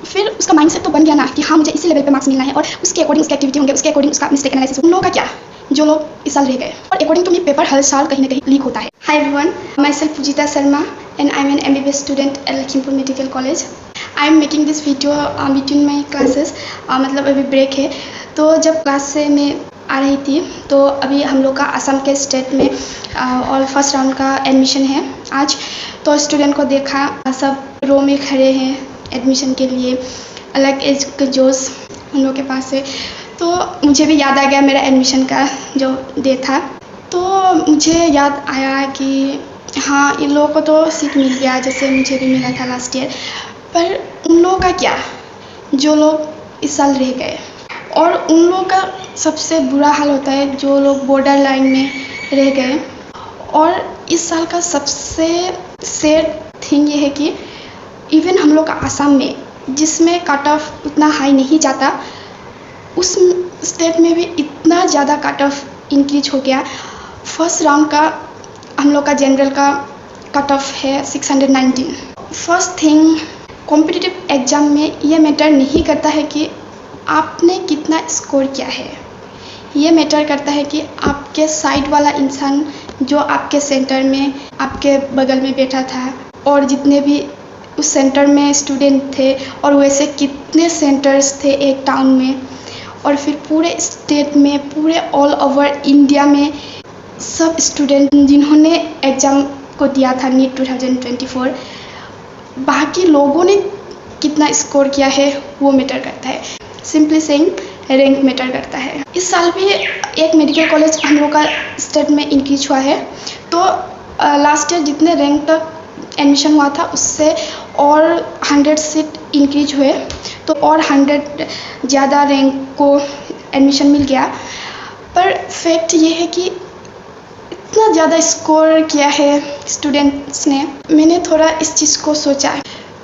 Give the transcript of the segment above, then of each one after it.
फिर उसका माइंडसेट तो बन गया ना कि हाँ मुझे इसी लेवल पे मार्क्स मिलना है और उसके अकॉर्डिंग उसकी एक्टिविटी होंगे, उसके अकॉर्डिंग उसका मिस्टेक एनालिसिस। उन लोगों का क्या जो लोग इस साल रह गए, और अकॉर्डिंग टू मी पेपर हर साल कहीं ना कहीं लीक होता है। Hi everyone, myself Pujita Sharma and I am an MBBS student at Lakhimpur medical college. I am making this video between my classes, मतलब अभी ब्रेक है। तो जब क्लास से मैं आ रही थी तो अभी हम लोग का असम के स्टेट में ऑल फर्स्ट राउंड का एडमिशन है आज। तो स्टूडेंट को देखा, सब रो में खड़े हैं एडमिशन के लिए, अलग एज के जोश उन लोग के पास है। तो मुझे भी याद आ गया मेरा एडमिशन का जो डे था। तो मुझे याद आया कि हाँ इन लोगों को तो सीट मिल गया जैसे मुझे भी मिला था लास्ट ईयर, पर उन लोगों का क्या जो लोग इस साल रह गए। और उन लोगों का सबसे बुरा हाल होता है जो लोग बॉर्डर लाइन में रह गए। और इस साल का सबसे सैड थिंग ये है कि इवन हम लोग का आसाम में जिसमें कट ऑफ उतना हाई नहीं जाता, उस स्टेट में भी इतना ज़्यादा कट ऑफ इंक्रीज हो गया। फर्स्ट राउंड का हम लोग का जनरल का कट ऑफ है 619। फर्स्ट थिंग, कॉम्पिटिटिव एग्ज़ाम में ये मैटर नहीं करता है कि आपने कितना स्कोर किया है, ये मैटर करता है कि आपके साइड वाला इंसान जो आपके सेंटर में आपके बगल में बैठा था, और जितने भी उस सेंटर में स्टूडेंट थे, और वैसे कितने सेंटर्स थे एक टाउन में, और फिर पूरे स्टेट में, पूरे ऑल ओवर इंडिया में सब स्टूडेंट जिन्होंने एग्ज़ाम को दिया था नीट 2024, बाकी लोगों ने कितना स्कोर किया है वो मैटर करता है। सिंपली सेइंग रैंक मैटर करता है। इस साल भी एक मेडिकल कॉलेज हम लोग का स्टेट में इंक्रीज हुआ है। तो लास्ट ईयर जितने रैंक तक एडमिशन हुआ था उससे और 100 सीट इंक्रीज हुए, तो और 100 ज़्यादा रैंक को एडमिशन मिल गया। पर फैक्ट ये है कि इतना ज़्यादा स्कोर किया है स्टूडेंट्स ने। मैंने थोड़ा इस चीज़ को सोचा,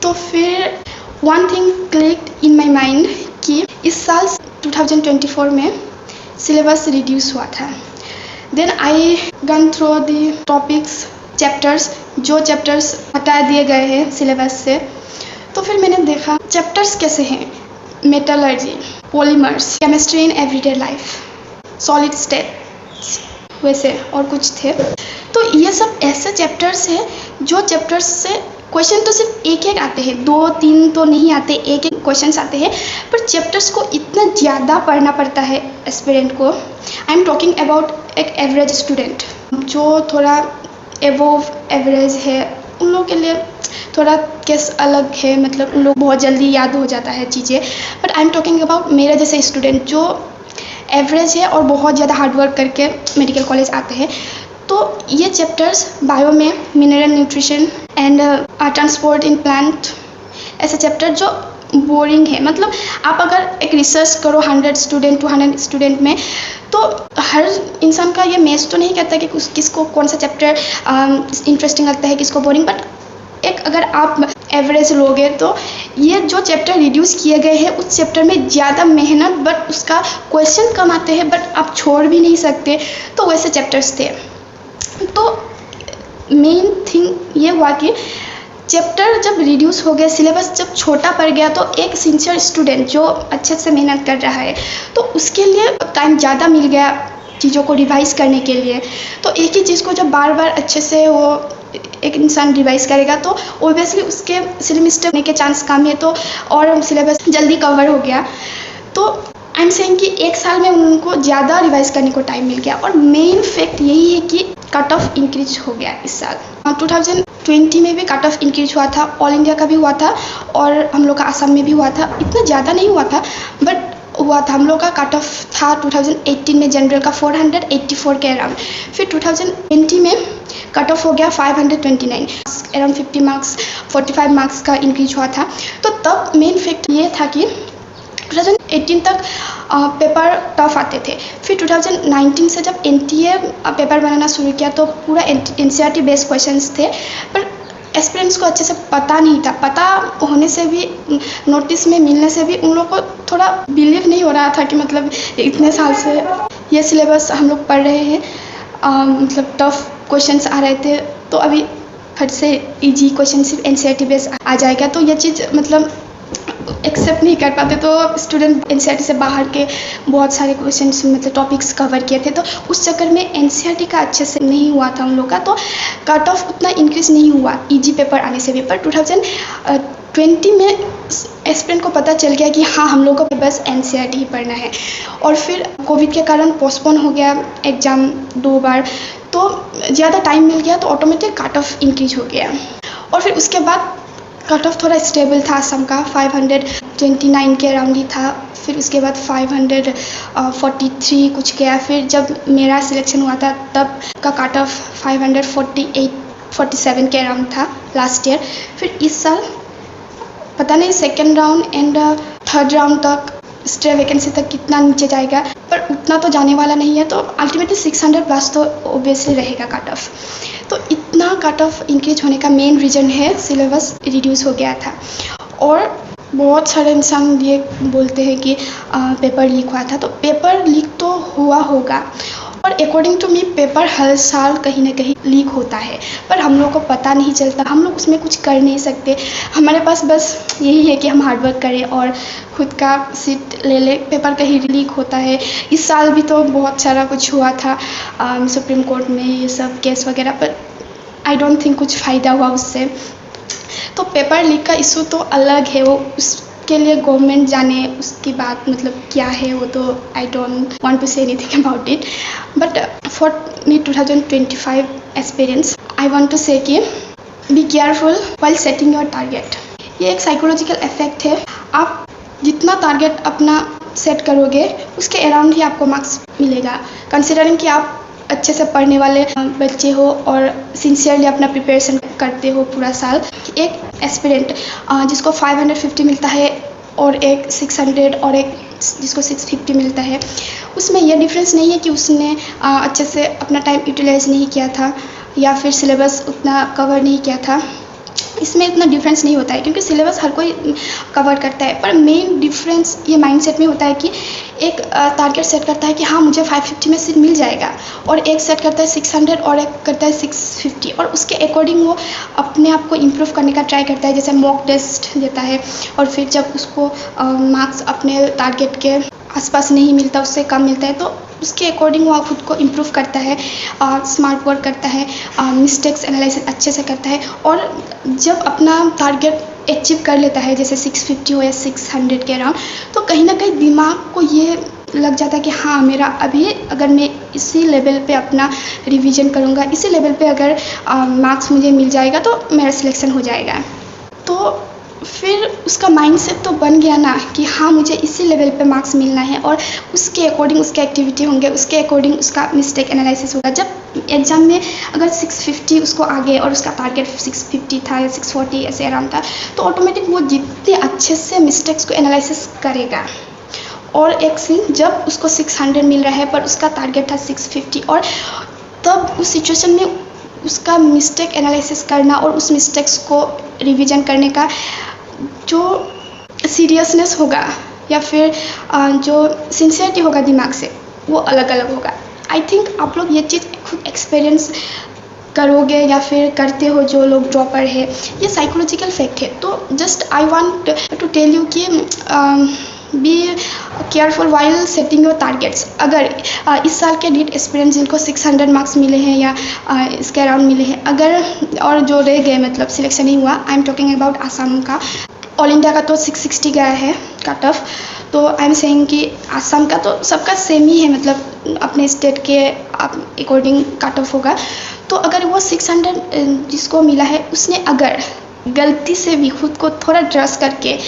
तो फिर one thing clicked in my mind कि इस साल 2024 में सिलेबस रिड्यूस हुआ था। Then I gone through the topics, chapters, जो चैप्टर्स हटा दिए गए हैं सिलेबस से। तो फिर मैंने देखा चैप्टर्स कैसे हैं, metallurgy, polymers, chemistry in everyday life, solid states, वैसे और कुछ थे। तो ये सब ऐसे चैप्टर्स हैं जो चैप्टर्स से क्वेश्चन तो सिर्फ एक एक आते हैं, 2-3 तो नहीं आते, एक एक क्वेश्चंस आते हैं, पर चैप्टर्स को इतना ज़्यादा पढ़ना पड़ता है एस्पिरेंट को। आई एम टॉकिंग अबाउट एक एवरेज स्टूडेंट जो थोड़ा एबोव एवरेज है, उन लोगों के लिए थोड़ा केस अलग है, मतलब उन लोग बहुत जल्दी याद हो जाता है चीज़ें। But I am talking about मेरे जैसे स्टूडेंट जो एवरेज है और बहुत ज़्यादा हार्डवर्क करके मेडिकल कॉलेज आते हैं। तो ये चैप्टर्स बायो में mineral nutrition and transport in plant, ऐसे चैप्टर जो बोरिंग है। मतलब आप अगर एक रिसर्च करो 100 स्टूडेंट 200 स्टूडेंट में, तो हर इंसान का ये मैच तो नहीं कहता कि किसको कौन सा चैप्टर इंटरेस्टिंग लगता है, किसको बोरिंग। बट एक अगर आप एवरेज लोगे तो ये जो चैप्टर रिड्यूस किए गए हैं उस चैप्टर में ज़्यादा मेहनत, बट उसका क्वेश्चन कम आते हैं, बट आप छोड़ भी नहीं सकते, तो वैसे चैप्टर्स थे। तो मेन थिंग ये हुआ कि चैप्टर जब रिड्यूस हो गया, सिलेबस जब छोटा पड़ गया, तो एक सिंसियर स्टूडेंट जो अच्छे से मेहनत कर रहा है तो उसके लिए टाइम ज़्यादा मिल गया चीज़ों को रिवाइज़ करने के लिए। तो एक ही चीज़ को जब बार बार अच्छे से वो एक इंसान रिवाइज़ करेगा तो ऑब्वियसली उसके सिले मिस्टेक होने के चांस कम है, तो और सिलेबस जल्दी कवर हो गया। तो आई एम सेइंग कि एक साल में उनको ज़्यादा रिवाइज़ करने को टाइम मिल गया। और मेन फैक्ट यही है कि कट ऑफ इंक्रीज हो गया इस साल। 2020 में भी कट ऑफ इंक्रीज हुआ था, ऑल इंडिया का भी हुआ था और हम लोग का असम में भी हुआ था। इतना ज़्यादा नहीं हुआ था बट हुआ था। हम लोग का कट ऑफ था 2018 में जनरल का 484 के अराउंड। फिर 2020 में कट ऑफ हो गया 529, अराउंड 50 मार्क्स 45 मार्क्स का इंक्रीज हुआ था। तो तब मेन फैक्ट ये था कि 2018 तक पेपर टफ आते थे। फिर 2019 से जब NTA पेपर बनाना शुरू किया तो पूरा NCERT बेस्ड क्वेश्चंस थे, पर एस्पिरेंट्स को अच्छे से पता नहीं था। पता होने से भी, नोटिस में मिलने से भी उन लोगों को थोड़ा बिलीव नहीं हो रहा था कि मतलब इतने साल से ये सिलेबस हम लोग पढ़ रहे हैं, मतलब टफ क्वेश्चंस आ रहे थे, तो अभी फट से इजी क्वेश्चन सिर्फ NCERT बेस्ड आ जाएगा। तो ये चीज़ मतलब एक एक्सेप्ट नहीं कर पाते, तो स्टूडेंट एनसीईआरटी से बाहर के बहुत सारे क्वेश्चंस मतलब टॉपिक्स कवर किए थे, तो उस चक्कर में एनसीईआरटी का अच्छे से नहीं हुआ था उन लोग का, तो कट ऑफ उतना इंक्रीज नहीं हुआ ईजी पेपर आने से भी। पर 2020 में एस्पिरेंट को पता चल गया कि हाँ हम लोग को बस एनसीईआरटी ही पढ़ना है, और फिर कोविड के कारण पोस्टपोन हो गया एग्ज़ाम 2 बार, तो ज़्यादा टाइम मिल गया, तो ऑटोमेटिक कट ऑफ इंक्रीज हो गया। और फिर उसके बाद कट ऑफ थोड़ा स्टेबल था असम का, 529 के अराउंड ही था, फिर उसके बाद 543 कुछ गया। फिर जब मेरा सिलेक्शन हुआ था तब का कट ऑफ 547 के अराउंड था लास्ट ईयर। फिर इस साल पता नहीं second round and third round तक स्टे वैकेंसी तक कितना नीचे जाएगा, पर उतना तो जाने वाला नहीं है, तो अल्टीमेटली 600 प्लस तो ओबियसली रहेगा कट ऑफ। तो इतना कट ऑफ इंक्रीज होने का मेन रीज़न है सिलेबस रिड्यूस हो गया था। और बहुत सारे इंसान ये बोलते हैं कि पेपर लीक हुआ था, तो पेपर लीक तो हुआ होगा, और अकॉर्डिंग टू मी पेपर हर साल कहीं ना कहीं लीक होता है, पर हम लोग को पता नहीं चलता, हम लोग उसमें कुछ कर नहीं सकते। हमारे पास बस यही है कि हम हार्डवर्क करें और खुद का सीट ले ले। पेपर कहीं लीक होता है, इस साल भी तो बहुत सारा कुछ हुआ था सुप्रीम कोर्ट में ये सब केस वगैरह, पर आई डोंट थिंक कुछ फ़ायदा हुआ उससे। तो पेपर लीक का इशू तो अलग है, वो उसके लिए गवर्नमेंट जाने उसकी बात मतलब क्या है, वो तो I don't want to say anything about it. But for me 2025 experience I want to say कि be careful while setting your target. ये एक साइकोलॉजिकल इफेक्ट है, आप जितना टारगेट अपना सेट करोगे उसके अराउंड ही आपको मार्क्स मिलेगा। कंसिडरिंग कि आप अच्छे से पढ़ने वाले बच्चे हो और सिंसियरली अपना प्रिपरेशन करते हो पूरा साल। एक एस्पिरेंट जिसको 550 मिलता है और एक 600 और एक जिसको 650 मिलता है, उसमें यह डिफरेंस नहीं है कि उसने अच्छे से अपना टाइम यूटिलाइज नहीं किया था या फिर सिलेबस उतना कवर नहीं किया था। इसमें इतना डिफरेंस नहीं होता है क्योंकि सिलेबस हर कोई कवर करता है, पर मेन डिफरेंस ये माइंडसेट में होता है कि एक टारगेट सेट करता है कि हाँ मुझे 550 में सीट मिल जाएगा, और एक सेट करता है 600 और एक करता है 650, और उसके अकॉर्डिंग वो अपने आप को इम्प्रूव करने का ट्राई करता है। जैसे मॉक टेस्ट देता है, और फिर जब उसको मार्क्स अपने टारगेट के आसपास नहीं मिलता, उससे कम मिलता है, तो उसके अकॉर्डिंग वो खुद को इम्प्रूव करता है, स्मार्ट वर्क करता है, मिस्टेक्स एनालिसिस अच्छे से करता है, और जब अपना टारगेट अचीव कर लेता है जैसे 650 हो या 600 के अराउंड, तो कहीं ना कहीं दिमाग को ये लग जाता है कि हाँ मेरा अभी अगर मैं इसी लेवल पे अपना रिवीजन करूँगा, इसी लेवल पे अगर मार्क्स मुझे मिल जाएगा तो मेरा सिलेक्शन हो जाएगा। तो फिर उसका माइंडसेट तो बन गया ना कि हाँ मुझे इसी लेवल पे मार्क्स मिलना है, और उसके अकॉर्डिंग उसके एक्टिविटी होंगे, उसके अकॉर्डिंग उसका मिस्टेक एनालिसिस होगा। जब एग्ज़ाम में अगर 650 उसको आ गए और उसका टारगेट 650 था या 640 ऐसे अराउंड था, तो ऑटोमेटिक वो जितने अच्छे से मिस्टेक्स को एनालिसिस करेगा। और एक सीन जब उसको 600 मिल रहा है पर उसका टारगेट था 650, और तब उस सिचुएशन में उसका मिस्टेक एनालिसिस करना और उस मिस्टेक्स को रिवीजन करने का जो सीरियसनेस होगा या फिर जो सिंसियरिटी होगा दिमाग से, वो अलग अलग होगा। आई थिंक आप लोग ये चीज़ खुद एक्सपीरियंस करोगे या फिर करते हो जो लोग ड्रॉपर है, ये साइकोलॉजिकल फैक्ट है। तो just I want to tell you कि be careful while setting your targets. अगर इस साल के नीट एस्पिरेंट्स जिनको 600 मार्क्स मिले हैं या इसके अराउंड मिले हैं, अगर और जो रह गए मतलब सिलेक्शन नहीं हुआ, I am talking about Assam का। ऑल इंडिया का तो 660 गया है कट ऑफ, तो आई एम सेइंग कि आसाम का तो सबका सेम ही है, मतलब अपने स्टेट के अकॉर्डिंग कट ऑफ होगा। तो अगर वो 600 जिसको मिला है उसने अगर गलती से भी खुद को थोड़ा ट्रस्ट करके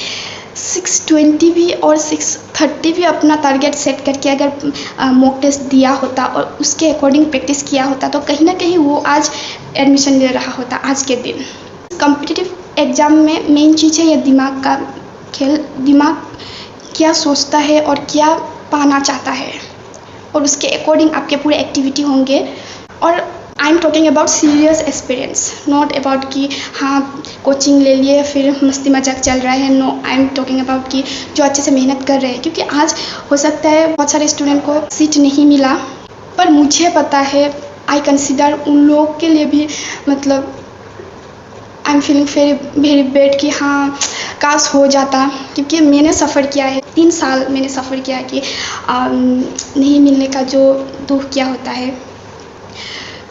620 भी और 630 भी अपना टारगेट सेट करके अगर मॉक टेस्ट दिया होता और उसके अकॉर्डिंग प्रैक्टिस किया होता, तो कहीं ना कहीं वो आज एडमिशन ले रहा होता आज के दिन। कॉम्पिटिटिव एग्ज़ाम में मेन चीज़ है ये दिमाग का खेल। दिमाग क्या सोचता है और क्या पाना चाहता है, और उसके अकॉर्डिंग आपके पूरे एक्टिविटी होंगे। और आई am talking about serious experience, not about कि हाँ कोचिंग ले लिए फिर मस्ती मजाक चल रहा है। No, I am talking about कि जो अच्छे से मेहनत कर रहे हैं, क्योंकि आज हो सकता है बहुत सारे स्टूडेंट को सीट नहीं मिला, पर मुझे पता है आई कंसिडर उन लोगों के लिए भी मतलब I am feeling very bad कि हाँ काश हो जाता, क्योंकि मैंने सफ़र किया है 3 साल मैंने सफ़र किया है कि नहीं मिलने का जो दुख क्या होता है।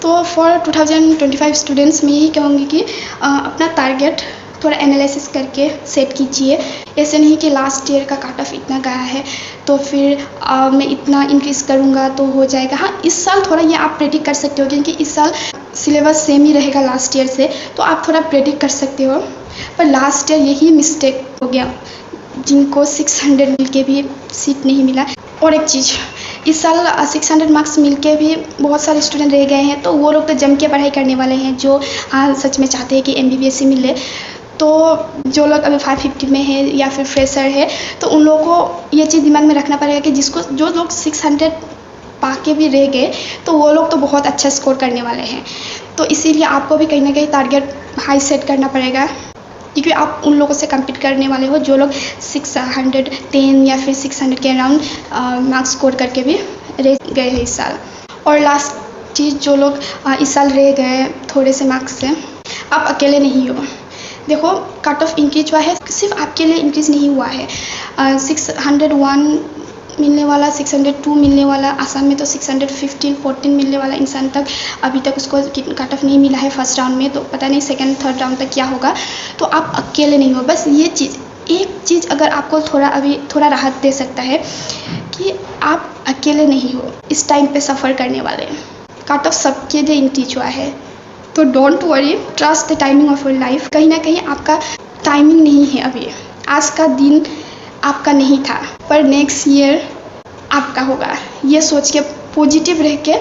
तो फॉर 2025 स्टूडेंट्स मैं यही कहूँगी कि अपना टारगेट थोड़ा एनालिसिस करके सेट कीजिए। ऐसे नहीं कि लास्ट ईयर का कट ऑफ इतना गया है तो फिर मैं इतना इंक्रीज़ करूँगा तो हो जाएगा। हाँ, इस साल थोड़ा ये आप प्रेडिक्ट कर सकते हो, क्योंकि इस साल सिलेबस सेम ही रहेगा लास्ट ईयर से, तो आप थोड़ा प्रेडिक्ट कर सकते हो। पर लास्ट ईयर यही मिस्टेक हो गया, जिनको 600 मिल के भी सीट नहीं मिला। और एक चीज़, इस साल 600 मार्क्स मिल के भी बहुत सारे स्टूडेंट रह गए हैं, तो वो लोग तो जम के पढ़ाई करने वाले हैं जो हाँ सच में चाहते हैं कि MBBS मिले। तो जो लोग अभी 550 में है या फिर फ्रेशर है, तो उन लोगों को ये चीज़ दिमाग में रखना पड़ेगा कि जो लोग 600 पा के भी रह गए तो वो लोग तो बहुत अच्छा स्कोर करने वाले हैं। तो इसीलिए आपको भी कहीं ना कहीं टारगेट हाई सेट करना पड़ेगा, क्योंकि आप उन लोगों से कम्पीट करने वाले हो जो लोग 610 या फिर 600 के अराउंड मार्क्स स्कोर करके भी रह गए हैं इस साल। और लास्ट चीज़, जो लोग इस साल रह गए थोड़े से मार्क्स से, आप अकेले नहीं हो। देखो, कट ऑफ इंक्रीज हुआ है, सिर्फ आपके लिए इंक्रीज़ नहीं हुआ है। 601 मिलने वाला, 602 मिलने वाला, आसाम में तो 614 मिलने वाला इंसान तक अभी तक उसको कट ऑफ नहीं मिला है फर्स्ट राउंड में, तो पता नहीं सेकंड थर्ड राउंड तक क्या होगा। तो आप अकेले नहीं हो। बस ये चीज़, एक चीज़ अगर आपको थोड़ा राहत दे सकता है कि आप अकेले नहीं हो इस टाइम पे सफ़र करने वाले। कट ऑफ सबके लिए इंक्रीज हुआ है, तो don't worry, trust the timing of your life. कहीं ना कहीं आपका टाइमिंग नहीं है अभी, आज का दिन आपका नहीं था, पर नेक्स्ट ईयर आपका होगा। ये सोच के पॉजिटिव रह के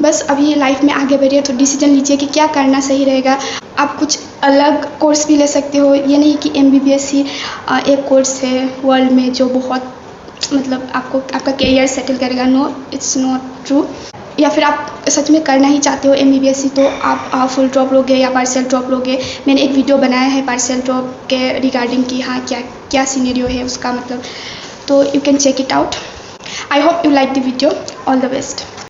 बस अभी लाइफ में आगे बढ़िए। तो डिसीजन लीजिए कि क्या करना सही रहेगा। आप कुछ अलग कोर्स भी ले सकते हो, ये नहीं कि MBBS ही एक कोर्स है वर्ल्ड में जो बहुत मतलब आपका करियर सेटल करेगा। No, it's not true. या फिर आप सच में करना ही चाहते हो MBBS, तो आप फुल ड्रॉप लोगे या पार्शियल ड्रॉप लोगे। मैंने एक वीडियो बनाया है पार्शियल ड्रॉप के रिगार्डिंग कि हाँ क्या सिनेरियो है उसका, मतलब, तो you can check it out. I hope you like the video. All the best.